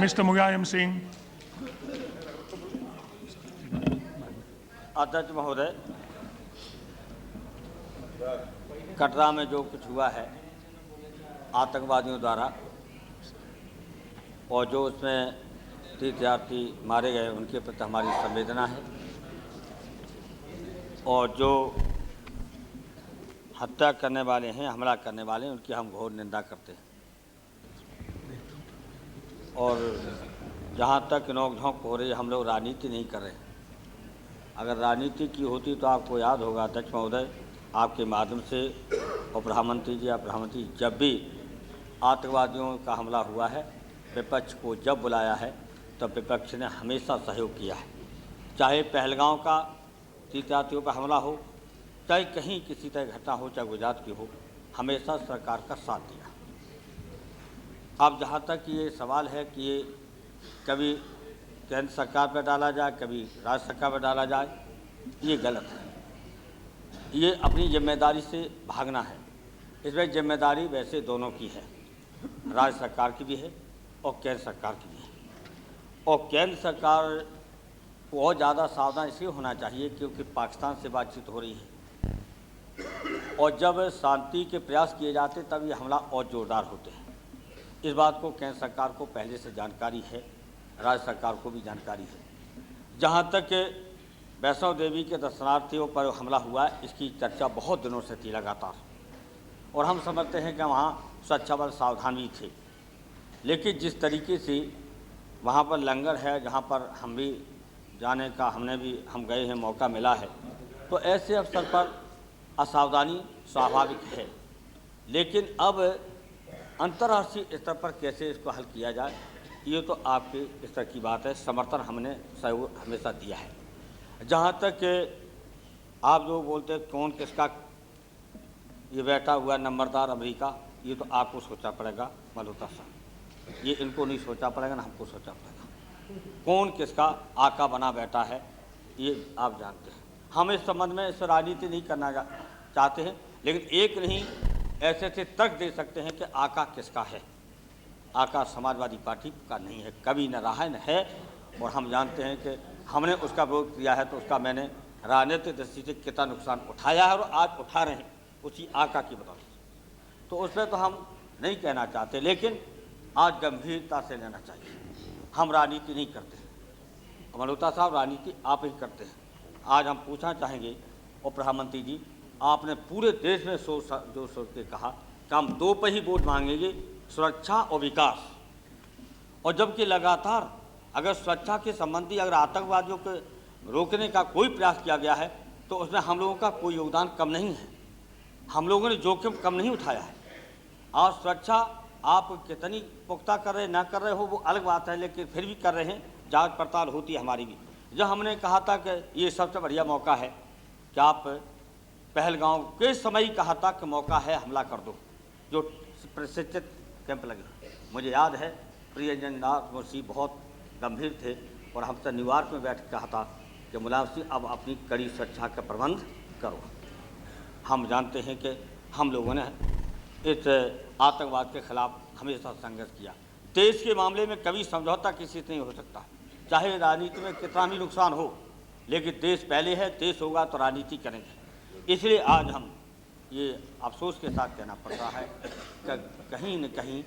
Mr. Mulayam Singh. अध्यक्ष महोदय, कटरा में जो कुछ हुआ है आतंकवादियों द्वारा और जो उसमें तीर्थयात्री मारे गए उनके प्रति हमारी संवेदना है और जो हत्या करने वाले हैं, हमला करने वाले हैं, उनकी हम घोर निंदा करते हैं। और जहाँ तक नोक-झोंक हो रही है, हम लोग राजनीति नहीं कर रहे हैं। अगर राजनीति की होती तो आपको याद होगा अध्यक्ष महोदय, आपके माध्यम से और प्रधानमंत्री जी या प्रधानमंत्री जब भी आतंकवादियों का हमला हुआ है, विपक्ष को जब बुलाया है तब विपक्ष ने हमेशा सहयोग किया है। चाहे पहलगांव का तीर्थयात्रियों पर हमला हो, चाहे कहीं किसी तरह घटना हो, चाहे गुजरात की हो, हमेशा सरकार का साथ दिया। अब जहाँ तक ये सवाल है कि ये कभी केंद्र सरकार पर डाला जाए, कभी राज्य सरकार पर डाला जाए, ये गलत है। ये अपनी जिम्मेदारी से भागना है। इसमें जिम्मेदारी वैसे दोनों की है, राज्य सरकार की भी है और केंद्र सरकार की भी है। और केंद्र सरकार को और ज़्यादा सावधान इसलिए होना चाहिए क्योंकि पाकिस्तान से बातचीत हो रही है और जब शांति के प्रयास किए जाते तब ये हमला और ज़ोरदार होते हैं। इस बात को केंद्र सरकार को पहले से जानकारी है, राज्य सरकार को भी जानकारी है। जहाँ तक वैष्णो देवी के दर्शनार्थियों पर हमला हुआ है, इसकी चर्चा बहुत दिनों से थी लगातार, और हम समझते हैं कि वहाँ सुरक्षा बल सावधान भी थे। लेकिन जिस तरीके से वहाँ पर लंगर है, जहाँ पर हम भी जाने का हम गए हैं, मौका मिला है, तो ऐसे अवसर पर असावधानी स्वाभाविक है। लेकिन अब अंतर्राष्ट्रीय स्तर पर कैसे इसको हल किया जाए, ये तो आपके स्तर की बात है। समर्थन हमने सहयोग हमेशा दिया है। जहाँ तक आप जो बोलते हैं कौन किसका ये बैठा हुआ नंबरदार अमेरिका, ये तो आपको सोचना पड़ेगा मल्होत्रा साहब, ये इनको नहीं सोचना पड़ेगा ना हमको सोचना पड़ेगा। कौन किसका आका बना बैठा है ये आप जानते हैं। हम इस संबंध में इस राजनीति नहीं करना चाहते हैं, लेकिन एक नहीं ऐसे तर्क दे सकते हैं कि आका किसका है। आका समाजवादी पार्टी का नहीं है, कभी न रहा न है, और हम जानते हैं कि हमने उसका विरोध किया है तो उसका मैंने राजनीतिक दृष्टि से कितना नुकसान उठाया है और आज उठा रहे हैं उसी आका की बदौलत। तो उसमें तो हम नहीं कहना चाहते, लेकिन आज गंभीरता से लेना चाहिए। हम राजनीति नहीं करते हैं, मल्होत्रा साहब राजनीति आप ही करते हैं। आज हम पूछना चाहेंगे, और प्रधानमंत्री जी आपने पूरे देश में सोच के कहा कि हम दो पे ही वोट मांगेंगे, सुरक्षा और विकास। और जबकि लगातार अगर सुरक्षा के संबंधी अगर आतंकवादियों को रोकने का कोई प्रयास किया गया है तो उसमें हम लोगों का कोई योगदान कम नहीं है, हम लोगों ने जोखिम कम नहीं उठाया है। और सुरक्षा आप कितनी पुख्ता कर रहे ना कर रहे हो वो अलग बात है, लेकिन फिर भी कर रहे हैं, जांच पड़ताल होती है हमारी भी। जब हमने कहा था कि ये सबसे बढ़िया मौका है कि आप पहलगांव के समय ही कहा था कि मौका है हमला कर दो, जो प्रशिक्षित कैंप लगे। मुझे याद है प्रियंजन नाथ मुंशी बहुत गंभीर थे और हमसे न्यूयॉर्क में बैठ कहा था कि मुलायम सिंह अब अपनी कड़ी सुरक्षा का प्रबंध करो। हम जानते हैं कि हम लोगों ने इस आतंकवाद के खिलाफ हमेशा संघर्ष किया। देश के मामले में कभी समझौता किसी से नहीं हो सकता, चाहे राजनीति में कितना भी नुकसान हो, लेकिन देश पहले है, देश होगा तो राजनीति करेंगे। इसलिए आज हम ये अफसोस के साथ कहना पड़ रहा है कि कहीं न कहीं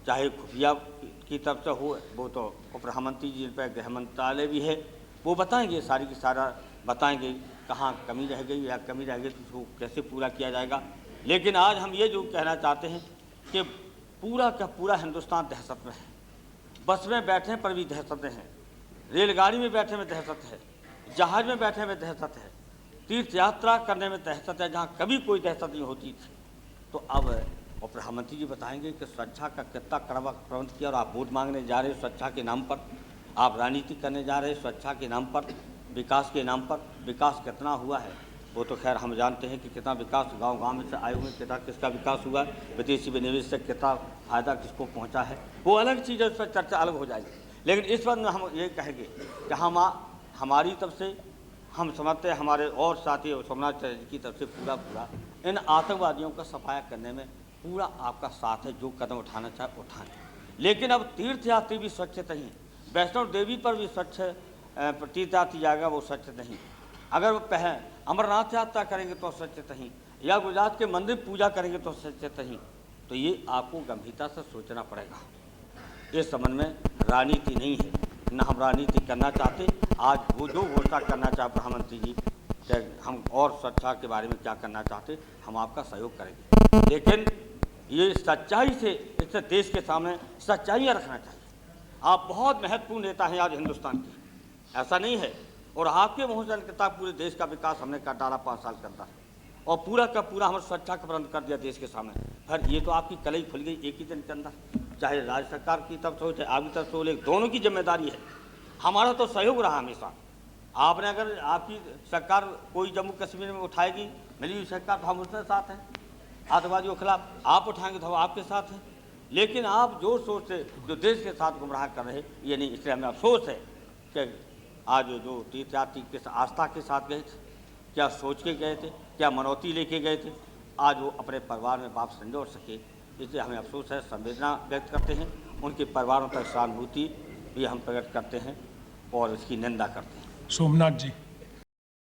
चाहे खुफिया की तरफ से हो, वो तो प्रधानमंत्री जी पर गृह मंत्रालय भी है, वो बताएंगे, सारी की सारा बताएंगे कहाँ कमी रह गई या कमी रह गई तो उसको कैसे पूरा किया जाएगा। लेकिन आज हम ये जो कहना चाहते हैं कि पूरा का पूरा हिंदुस्तान दहशत में है। बस में बैठने पर भी दहशत है, रेलगाड़ी में बैठने में दहशत है, जहाज में बैठने में दहशत है, तीर्थ यात्रा करने में दहशत है, जहाँ कभी कोई दहशत नहीं होती थी। तो अब और प्रधानमंत्री जी बताएंगे कि सुरक्षा का कितना कड़वा प्रबंध किया। और आप वोट मांगने जा रहे सुरक्षा के नाम पर, आप राजनीति करने जा रहे सुरक्षा के नाम पर, विकास के नाम पर। विकास कितना हुआ है वो तो खैर हम जानते हैं कि कितना विकास गांव-गांव में से आए हुए कितना किसका विकास हुआ है, विदेशी विनिवेश से कितना फ़ायदा किसको पहुंचा है, वो अलग चीज़ है, उस पर चर्चा अलग हो जाएगी। लेकिन इस बार में हम ये कहेंगे कि हमारी तरफ से हम समझते हैं, हमारे और साथी सोमनाथ चटर्जी की तरफ से पूरा इन आतंकवादियों का सफाया करने में पूरा आपका साथ है। जो कदम उठाना चाहे उठाएं, लेकिन अब तीर्थयात्री भी स्वच्छ नहीं, वैष्णो देवी पर भी स्वच्छ तीर्थयात्री जाएगा वो स्वच्छ नहीं, अगर वो अमरनाथ यात्रा करेंगे तो स्वच्छ नहीं, या गुजरात के मंदिर पूजा करेंगे तो स्वच्छ नहीं। तो ये आपको गंभीरता से सोचना पड़ेगा। इस संबंध में राजनीति नहीं है, न हम राजनीति करना चाहते। आज वो जो घोषणा करना चाहे प्रधानमंत्री जी, हम और स्वच्छता के बारे में क्या करना चाहते, हम आपका सहयोग करेंगे, लेकिन ये सच्चाई से इस देश के सामने सच्चाई रखना चाहिए। आप बहुत महत्वपूर्ण नेता हैं आज हिंदुस्तान के, ऐसा नहीं है, और आपके मुँह से निकलता पूरे देश का विकास हमने कर डाला 5 साल करता है, और पूरा का पूरा हमने स्वच्छता का प्रबंध कर दिया देश के सामने। फिर ये तो आपकी कलई खुल गई एक ही दिन के अंदर, चाहे राज्य सरकार की तरफ से हो चाहे आपकी तरफ से हो, लेकिन दोनों की जिम्मेदारी है। हमारा तो सहयोग रहा हमेशा। आपने अगर आपकी सरकार कोई जम्मू कश्मीर में उठाएगी, मिली हुई सरकार, तो हम उसके साथ हैं। आतंकवादियों के खिलाफ आप उठाएंगे तो हम आपके साथ हैं। लेकिन आप जो सोच से जो देश के साथ गुमराह कर रहे, ये नहीं। इसलिए हमें अफसोस है कि आज जो तीर्थयात्री के आस्था के साथ गए थे, क्या सोच के गए थे, क्या मनौती लेके गए थे, आज वो अपने परिवार में वापस नहीं लौट सके। इसलिए हमें अफसोस है, संवेदना व्यक्त करते हैं, उनके परिवारों तक सहानुभूति भी हम प्रकट करते हैं और इसकी निंदा करते हैं। सोमनाथ जी।